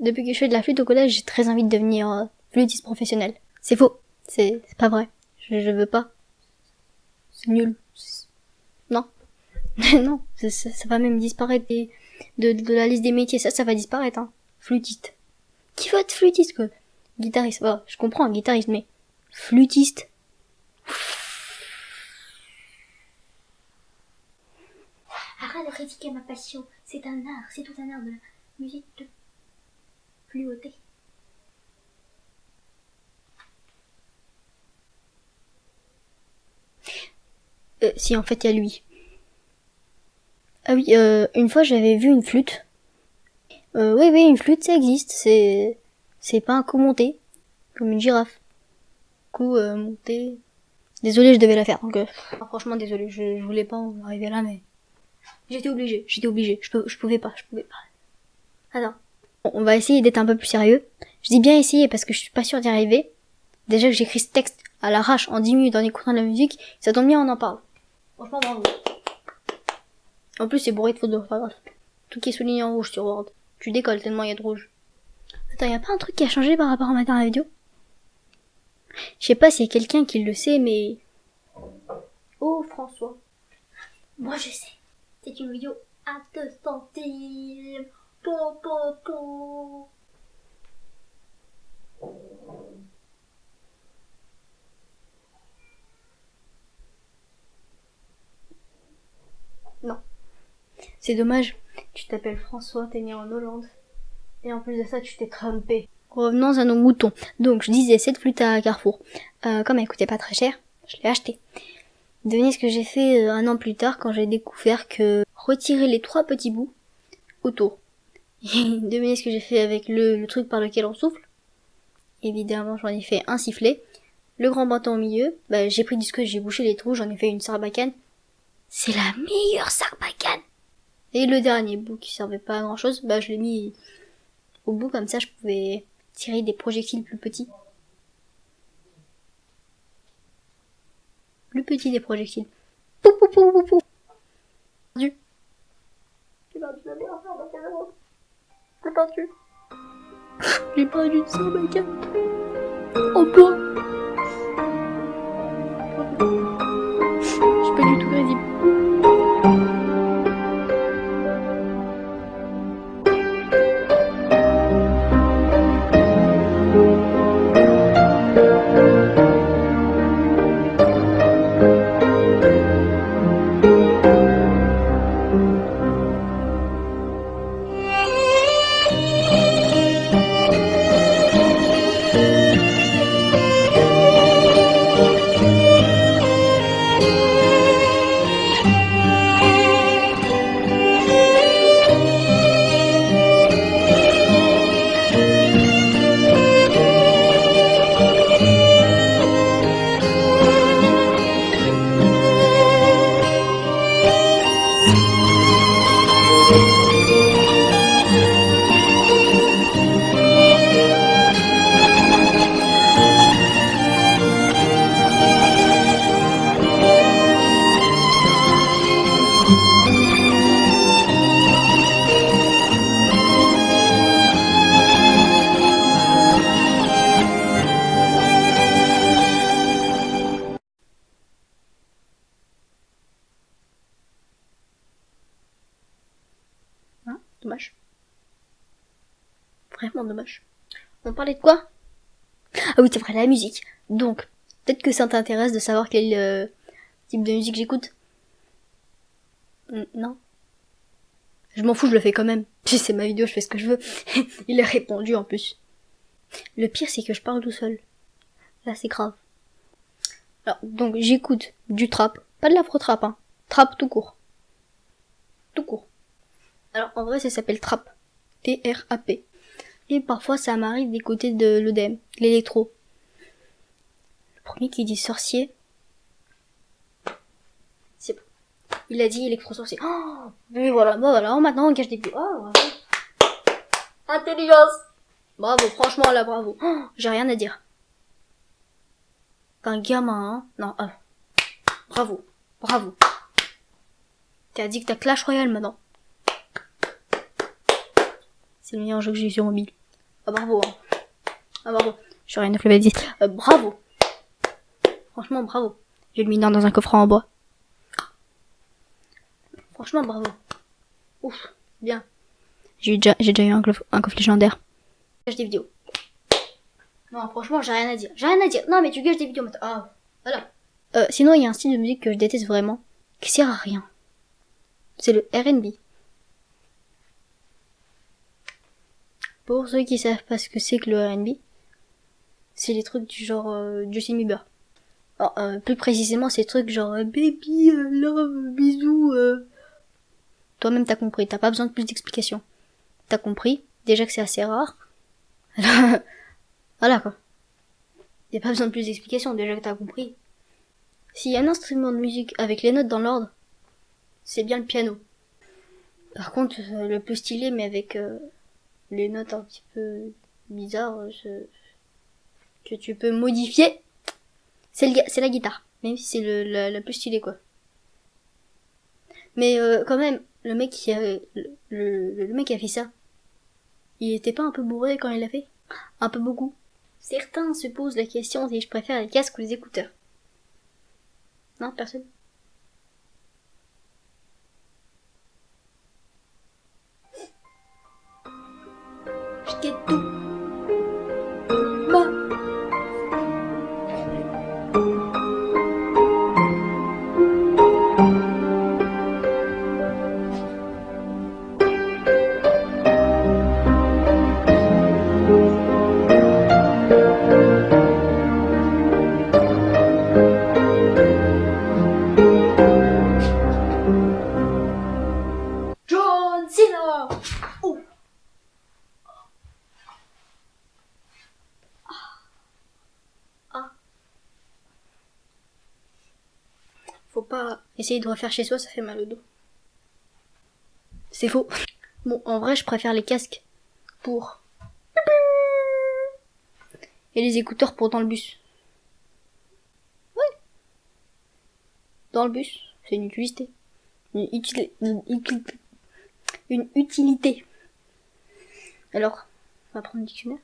Depuis que je fais de la flûte au collège, j'ai très envie de devenir flûtiste professionnel. C'est faux. C'est pas vrai. Je veux pas. C'est nul. Non. Non. Ça va même disparaître de la liste des métiers. Ça va disparaître, hein. Flûtiste. Qui veut être flûtiste, quoi? Guitariste. Oh, je comprends, guitariste, mais flûtiste. Arrête de critiquer ma passion. C'est un art. C'est tout un art de la musique de fluoter. Si, en fait, il y a lui. Ah oui, une fois, j'avais vu une flûte. Oui, une flûte, ça existe. C'est pas un coup monté. Comme une girafe. Coup monté. Désolé, je devais la faire. Donc, franchement, désolé. Je voulais pas en arriver là, mais... J'étais obligée. Je pouvais pas. Attends. Bon, on va essayer d'être un peu plus sérieux. Je dis bien essayer parce que je suis pas sûre d'y arriver. Déjà que j'écris ce texte à l'arrache en 10 minutes en écoutant de la musique, ça tombe bien, on en parle. Franchement, bravo. En plus, c'est bourré de fautes d'orthographe. Tout qui est souligné en rouge sur Word. Tu décolles tellement il y a de rouge. Attends, y a pas un truc qui a changé par rapport à ma dernière vidéo? Je sais pas s'il y a quelqu'un qui le sait, mais... Oh, François. Moi, je sais. C'est une vidéo à 2 centimes. Po. Non. C'est dommage. Tu t'appelles François, t'es né en Hollande. Et en plus de ça, tu t'es trompé. Revenons à nos moutons. Donc, je disais, cette flûte à Carrefour. Comme elle coûtait pas très cher, je l'ai achetée. Devinez ce que j'ai fait un an plus tard quand j'ai découvert que retirer les 3 petits bouts autour. Devinez ce que j'ai fait avec le truc par lequel on souffle. Évidemment, j'en ai fait un sifflet. Le grand bâton au milieu, j'ai pris du scotch, j'ai bouché les trous, j'en ai fait une sarbacane. C'est la meilleure sarbacane. Et le dernier bout qui servait pas à grand chose, je l'ai mis au bout, comme ça je pouvais tirer des projectiles plus petits. Plus petit des projectiles. Pou. Perdu. J'ai perdu la meilleure sarbacane. J'ai perdu une sarbacane. En bois. Je suis pas du tout crédible. Dommage. Vraiment dommage. On parlait de quoi? Ah oui, c'est vrai, la musique. Donc, peut-être que ça t'intéresse de savoir quel type de musique j'écoute. Non. Je m'en fous, je le fais quand même. Puis c'est ma vidéo, je fais ce que je veux. Il a répondu en plus. Le pire, c'est que je parle tout seul. Là, c'est grave. Alors, donc, j'écoute du trap. Pas de l'afro-trap, hein. Trap tout court. Tout court. Alors, en vrai, ça s'appelle trap. T-R-A-P. Et parfois, ça m'arrive d'écouter de l'EDM, l'électro. Le premier qui dit sorcier, c'est bon. Il a dit électro-sorcier. Oh, mais voilà, maintenant on cache des pieds. Oh, bravo. Intelligence. Bravo, franchement, là, bravo. Oh, j'ai rien à dire. T'es un gamin, hein. Non, bravo. T'as dit que t'as Clash Royale maintenant. C'est le meilleur jeu que j'ai eu sur mobile. Ah bravo, hein. Ah bravo. Je suis rien à dire. Bravo. Franchement, bravo. J'ai le mineur dans un coffre en bois. Franchement, bravo. Ouf, bien. J'ai déjà eu un coffre légendaire. Gâche des vidéos. Non, franchement, j'ai rien à dire. J'ai rien à dire. Non, mais tu gâches des vidéos maintenant. Ah, voilà. Sinon, il y a un style de musique que je déteste vraiment, qui sert à rien. C'est le R&B. Pour ceux qui savent pas ce que c'est que le R&B, c'est les trucs du genre Justin Bieber. Alors, plus précisément, c'est des trucs genre baby, love, bisous. Toi-même t'as compris, t'as pas besoin de plus d'explications. T'as compris, déjà que c'est assez rare. Voilà quoi. Y a pas besoin de plus d'explications, déjà que t'as compris. S'il y a un instrument de musique avec les notes dans l'ordre, c'est bien le piano. Par contre, le plus stylé, mais avec les notes un petit peu bizarres, que tu peux modifier, c'est la guitare. Même si c'est la plus stylée quoi. Mais quand même, le mec qui a le mec qui a fait ça, il était pas un peu bourré quand il l'a fait? Un peu beaucoup. Certains se posent la question si je préfère les casques ou les écouteurs. Non, personne. Je t'ai tout. Moi. John Cena. Oh. Ah. Faut pas essayer de refaire chez soi, ça fait mal au dos. C'est faux. Bon, en vrai, je préfère les casques pour... Et les écouteurs pour dans le bus. Ouais. Dans le bus, c'est une utilité. Une utilité. Alors, on va prendre le dictionnaire.